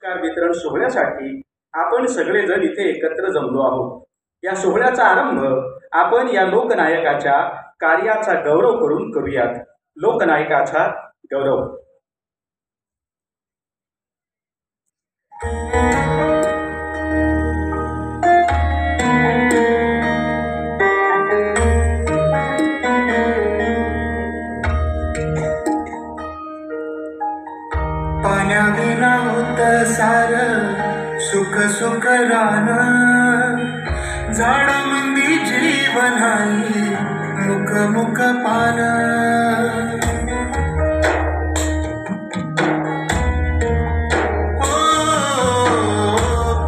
पुरस्कार वितरण सोहळ्यासाठी आपण सगळेजण इथे एकत्र जमलो आहोत। या सोहळ्याचा आरंभ आपण या लोकनायकाच्या कार्याचा गौरव करून करूयात। लोकनायकाचा गौरव। पाण्याविना होत सार सुख सुख रान, झाडामंदी जीवन आहे मुख मुख पान।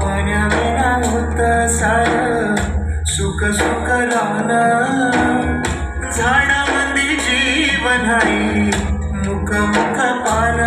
पाण्याविना होत सार सुख सुख रान, झाडामंदी जीवन आहे मुख मुख पान।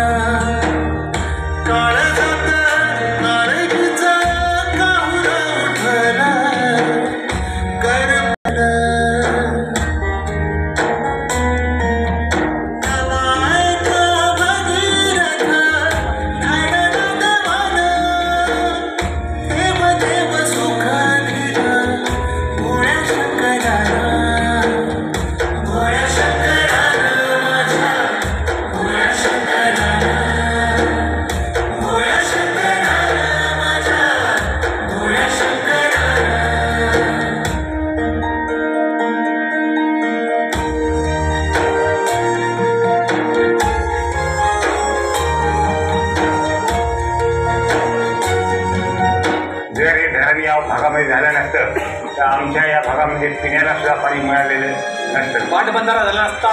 या भागामध्ये झालं नसतं तर आमच्या या भागामध्ये पिण्याला सुद्धा पाणी मिळालेलं नसतं। पाटबंधारा झाला असता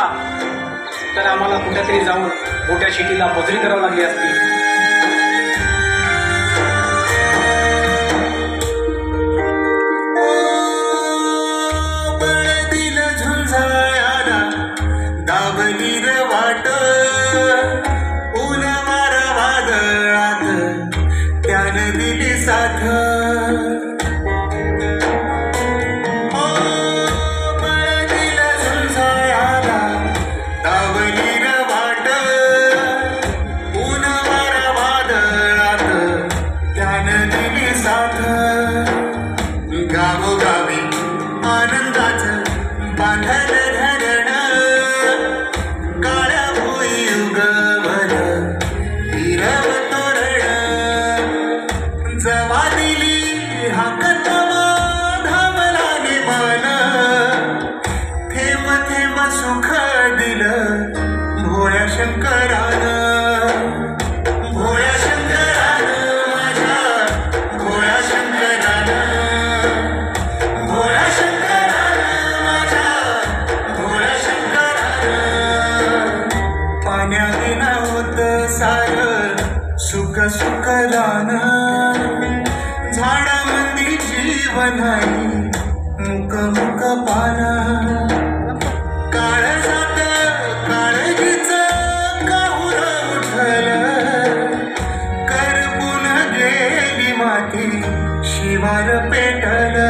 तर आम्हाला कुठेतरी जाऊन मोठ्या शिटीला मजुरी करावी लागली असती। त्यानं दिली साथ, गावोगावी आनंदाचं बांधलं धरण, काळ्या भुई उगवल हिरव तोरण। जवा दिली हाक तवा धावला निभान, थेंब थेंब सुख दिलं भोळ्या शंकरानं। पाण्याविना होत सार सुख सुख रान, झाडामंदी जीवन आहे मुख मुख पान। काळजात काळजीचं काहूर उठलं, करपून गेली माती शिवार पेटलं।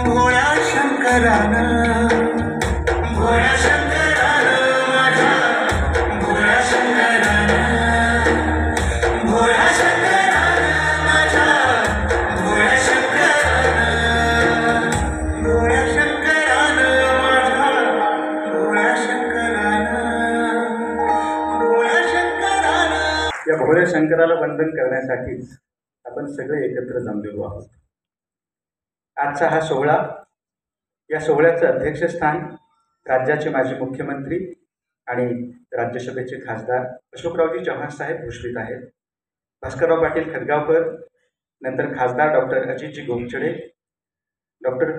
भोळ्या शंकरानं माझ्या भोळ्या शंकरानं, भोळ्या शंकरानं माझ्या भोळ्या शंकरानं, भोळ्या शंकरानं माझ्या भोळ्या शंकरानं, भोळ्या शंकरानं। या भोळ्या शंकराला वंदन करण्यासाठीच आपण सगळे एकत्र जमलेलो आहोत। आजचा हा सोहळा, या सोहळ्याचं अध्यक्षस्थान राज्याचे माजी मुख्यमंत्री आणि राज्यसभेचे खासदार अशोकरावजी चव्हाण साहेब भूषवित आहेत। भास्करराव पाटील खदगावकर, नंतर खासदार डॉक्टर अजितजी गोपछडे, डॉक्टर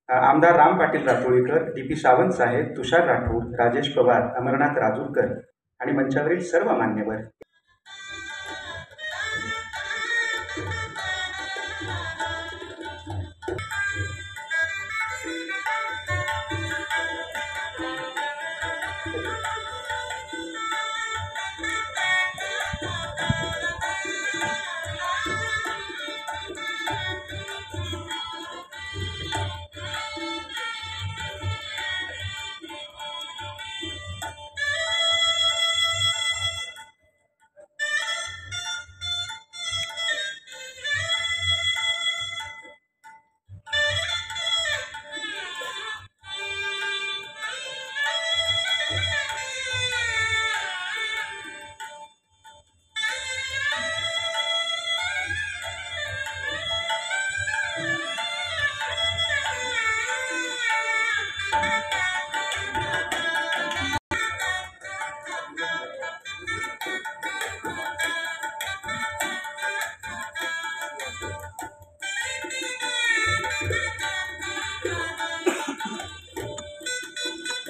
आमदार राम पाटील रातोळीकर, डी.पी. सावंत साहेब, तुषार राठोड, राजेश पवार, अमरनाथ राजूरकर आणि मंचावरील सर्व मान्यवर।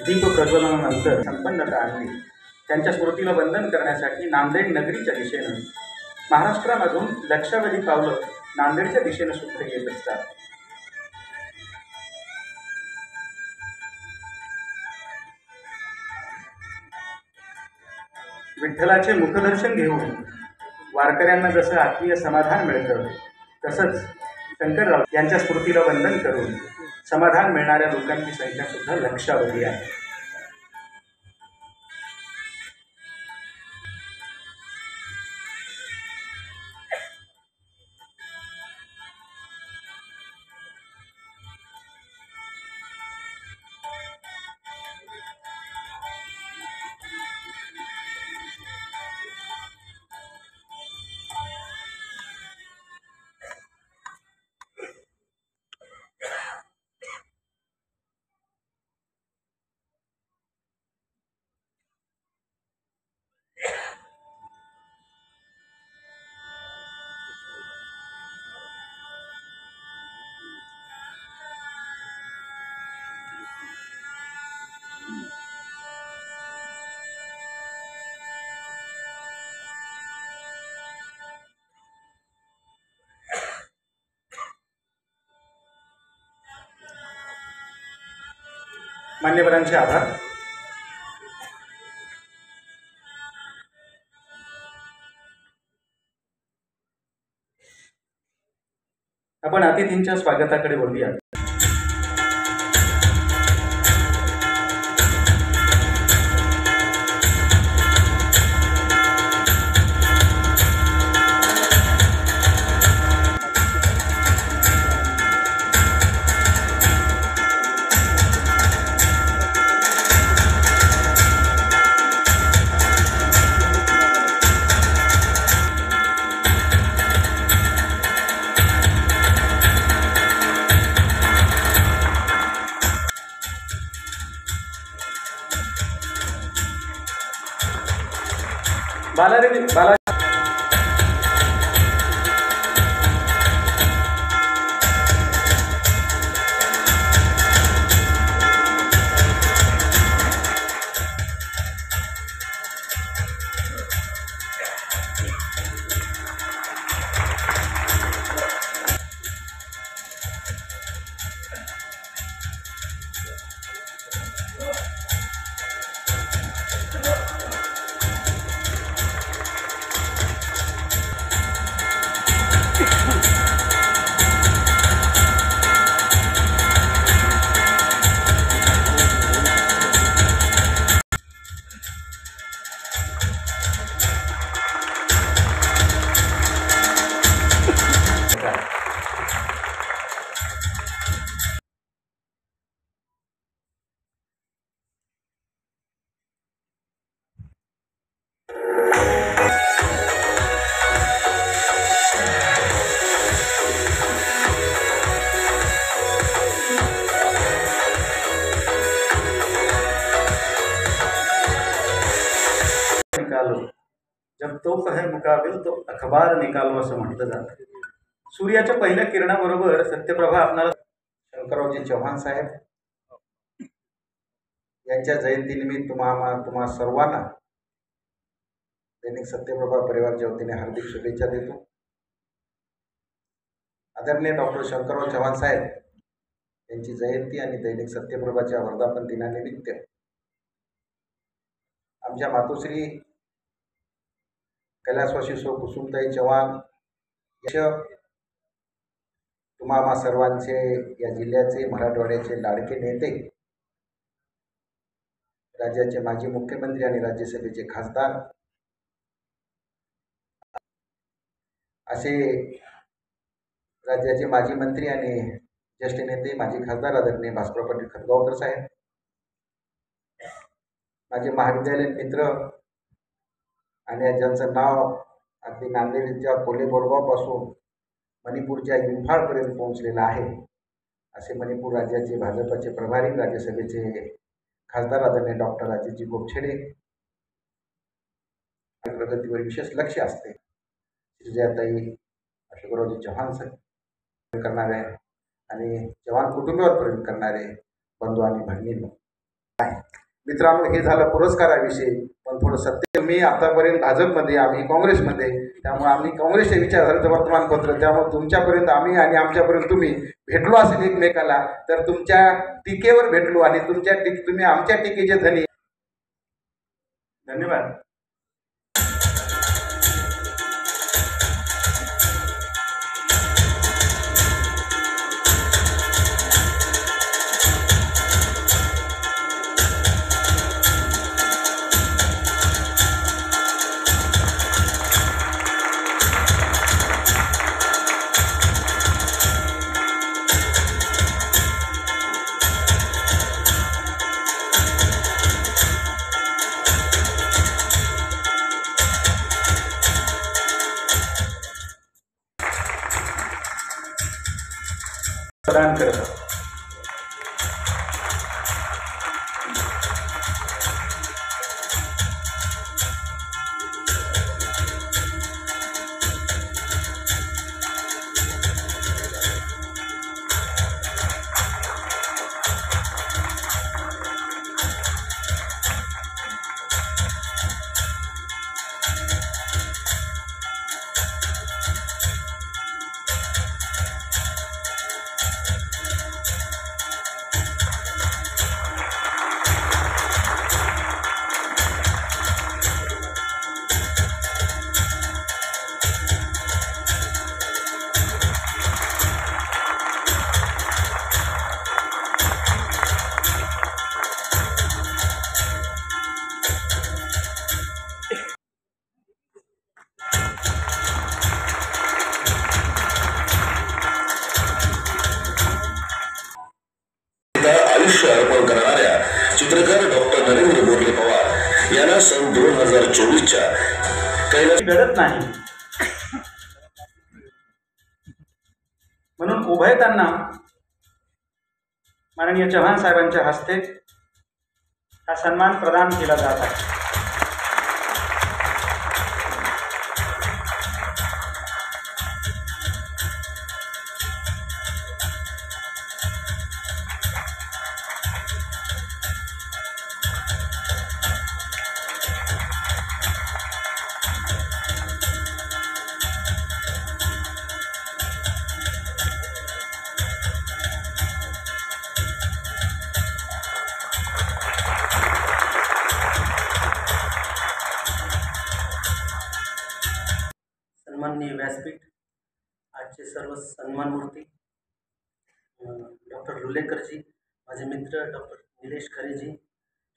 दीप प्रज्वलनानंतर संपन्नता आणली, त्यांच्या स्मृतीला वंदन करण्यासाठी नांदेड नगरीच्या दिशेनं महाराष्ट्रामधून लक्षावधी पावलं नांदेडच्या दिशेनं सुद्धा येत असतात. विठ्ठलाचे मुखदर्शन घेऊन वारकऱ्यांना जसं आत्मीय समाधान मिळतं, तसंच शंकरराव यांच्या स्मृतीला वंदन करून समाधान मिळणाऱ्या लोकांची संख्या सुद्धा लक्षावधी आहे. मान्यवरांचे आभार. आपण अतिथींच्या स्वागताकडे वळूया. बाला जब तोफ है मुकाबिल तो अखबार निकालो असं म्हटलं जातं. सूर्याच्या पहिल्या किरणाबरोबर सत्यप्रभा आपणाला शंकररावजी चव्हाण साहेब यांच्या जयंतीनिमित्त तुम्हा सर्वांना दैनिक सत्यप्रभा परिवारच्या वतीने हार्दिक शुभेच्छा देतो. आदरणीय डॉक्टर शंकरराव चव्हाण साहेब यांची जयंती आणि दैनिक सत्यप्रभाच्या वर्धापन दिनानिमित्त आमच्या मातोश्री कैलासवासी सो कुसुमताई चव्हाण तुम्हा सर्वांचे, या जिल्ह्याचे, मराठवाड्याचे लाडके नेते, राज्याचे माजी मुख्यमंत्री आणि राज्यसभेचे खासदार असे राज्याचे माजी मंत्री आणि ज्येष्ठ नेते माजी खासदार आदरणीय भास्कर पाटील खतगावकर साहेब, माझे महाविद्यालयीन मित्र आणि ज्यांचं नाव अगदी नांदेडच्या कोल्हे बोरगावपासून मणिपूरच्या इंफाळपर्यंत पोहोचलेलं आहे, असे मणिपूर राज्याचे भाजपचे प्रभारी, राज्यसभेचे खासदार आदरणीय डॉक्टर अजितजी गोपछडे, प्रगतीवर विशेष लक्ष असते श्रीजयाताई अशोकरावजी चव्हाण साहेब करणारे आणि चव्हाण कुटुंबावर प्रेम करणारे बंधू आणि भगिनींनो, मित्रांनो, हे झालं पुरस्काराविषयी. पण थोडं सत्य, मी आतापर्यंत भाजपमध्ये, आम्ही काँग्रेसमध्ये, त्यामुळे आम्ही काँग्रेसच्या विचारधारेचं वर्तमानपत्र, त्यामुळे तुमच्यापर्यंत आम्ही आणि आमच्यापर्यंत तुम्ही भेटलो असेल एकमेकाला, तर तुमच्या टीकेवर भेटलो आणि तुम्ही आमच्या टीकेचे धनी. धन्यवाद. प्रदान करत आहोत. आयुष्य अर्पण करणाऱ्या चित्रकार डॉक्टर नरेंद्र बोरले पवार यांना सन 2024च्या कैलास घडत नाही, म्हणून उभयतांना माननीय चव्हाण साहेबांच्या हस्ते हा सन्मान प्रदान केला जात आहे. सन्माननीय व्यासपीठ, आजचे सर्व सन्मानमूर्ती डॉक्टर लुलेकरजी, माझे मित्र डॉक्टर निलेश खरेजी,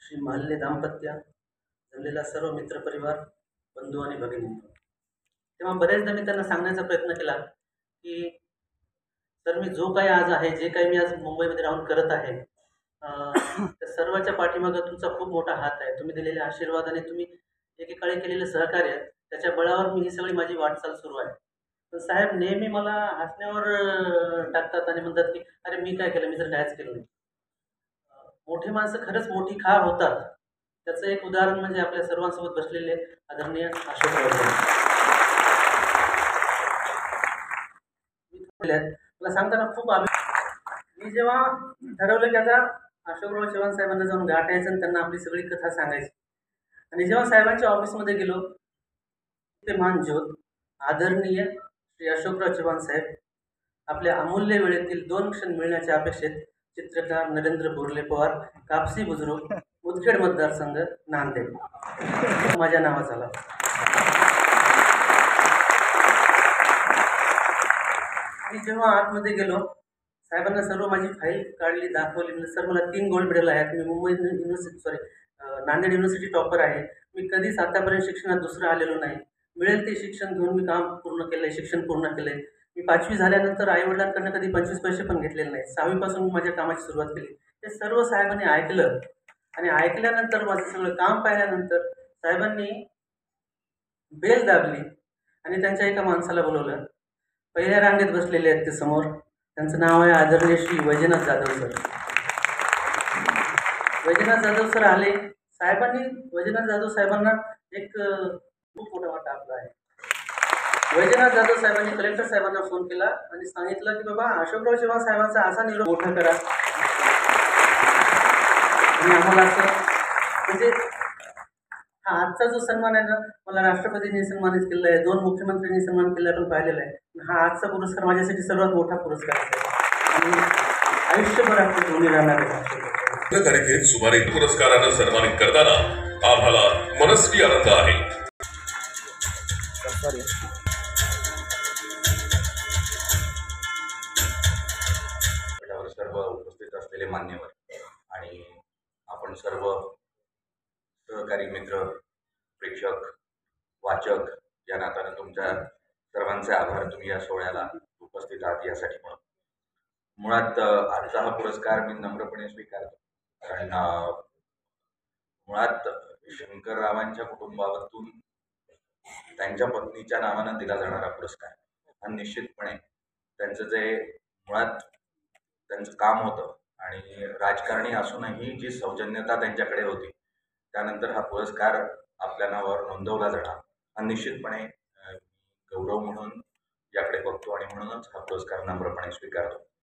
श्री महल्ले दाम्पत्य, जमलेला सर्व मित्रपरिवार, बंधू आणि भगिनी. तेव्हा बरेचदा मी त्यांना सांगण्याचा प्रयत्न केला की सर, मी जो काही आज आहे, जे काही मी आज मुंबईमध्ये राहून करत आहे, त्या सर्वाच्या पाठीमागं तुमचा खूप मोठा हात आहे. तुम्ही दिलेले आशीर्वाद आणि तुम्ही एकेकाळी केलेलं सहकार्य, त्याच्या बळावर मी ही सगळी माझी वाटचाल सुरू आहे. पण साहेब नेहमी मला हसण्यावर टाकतात आणि म्हणतात की अरे मी काय केलं, मी तर कायच केलं नाही. मोठे माणसं खरंच मोठी का होतात, त्याचं एक उदाहरण म्हणजे आपल्या सर्वांसोबत बसलेले आदरणीय अशोक चव्हाण. मला सांगताना खूप मी जेव्हा ठरवलं की आता अशोकराव चव्हाण साहेबांना जाऊन गाठायचं आणि त्यांना आपली सगळी कथा सांगायची, आणि जेव्हा साहेबांच्या ऑफिसमध्ये गेलो, ते मान ज्योत आदरणीय श्री अशोकराव चव्हाण साहेब आपल्या अमूल्य वेळेतील 2 क्षण मिळण्याच्या अपेक्षेत चित्रकार नरेंद्र बोरले पवार, कापसी बुजुर्ग, मुदखेड मतदारसंघ, नांदेड, माझ्या नावाचा आला. मी जेव्हा आतमध्ये गेलो, साहेबांना सर्व माझी फाईल काढली, दाखवली. सर, मला 3 गोल्ड मेडल आहेत, मी मुंबई नांदेड युनिव्हर्सिटी टॉपर आहे, मी कधीच आतापर्यंत शिक्षणात दुसरं आलेलो नाही, मिळेल ते शिक्षण घेऊन मी काम पूर्ण केलं आहे, शिक्षण पूर्ण केलं आहे. मी 5वी झाल्यानंतर आईवडिलांकडनं कधी 25 पैसे पण घेतलेले नाही. 6वीपासून मी माझ्या कामाची सुरुवात केली. हे सर्व साहेबांनी ऐकलं आणि ऐकल्यानंतर माझं सगळं काम पाहिल्यानंतर साहेबांनी बेल दाबली आणि त्यांच्या एका माणसाला बोलवलं. पहिल्या रांगेत बसलेले आहेत ते समोर, त्यांचं नाव आहे आदरणीय श्री वैजनाथ जाधव सर. वैजनाथ जाधव सर आले. साहेबांनी वैजनाथ जाधव साहेबांना एक खूप मोठा वाटा आपला आहे. वैजनाथ जाधव साहेबांनी कलेक्टर साहेबांना फोन केला आणि सांगितलं की बाबा अशोकराव चव्हाण साहेबांचा असा निरोप मोठा करा. आणि आम्हाला असं म्हणजे हा आजचा जो सन्मान आहे ना, मला राष्ट्रपतींनी सन्मानित केलेला आहे, 2 मुख्यमंत्र्यांनी सन्मान केलेला पण पाहिलेला आहे. हा आजचा पुरस्कार माझ्यासाठी सर्वात मोठा पुरस्कार आहे आणि आयुष्यभर आपले ऋणी राहणार आहे. पत्रकारितेत सुमारे पुरस्कारानं सन्मानित करताना आम्हाला मनस्वी आनंद आहे. सर्व उपस्थित असलेले मान्यवर आणि आपण सर्व सहकारी मित्र, प्रेक्षक, वाचक या नात्यानं तुमच्या सर्वांचे आभार. तुम्ही या सोहळ्याला उपस्थित आहात यासाठी. मुळात आजचा हा पुरस्कार मी नम्रपणे स्वीकारतो, कारण मुळात शंकररावांच्या कुटुंबातून त्यांच्या पत्नीच्या नावानं दिला जाणारा पुरस्कार हा निश्चितपणे त्यांचं जे मुळात त्यांचं काम होतं आणि राजकारणी असूनही जी सौजन्यता त्यांच्याकडे होती, त्यानंतर हा पुरस्कार आपल्या नावावर नोंदवला जाणार हा निश्चितपणे गौरव म्हणून याकडे बघतो आणि म्हणूनच हा पुरस्कार नम्रपणे स्वीकारतो.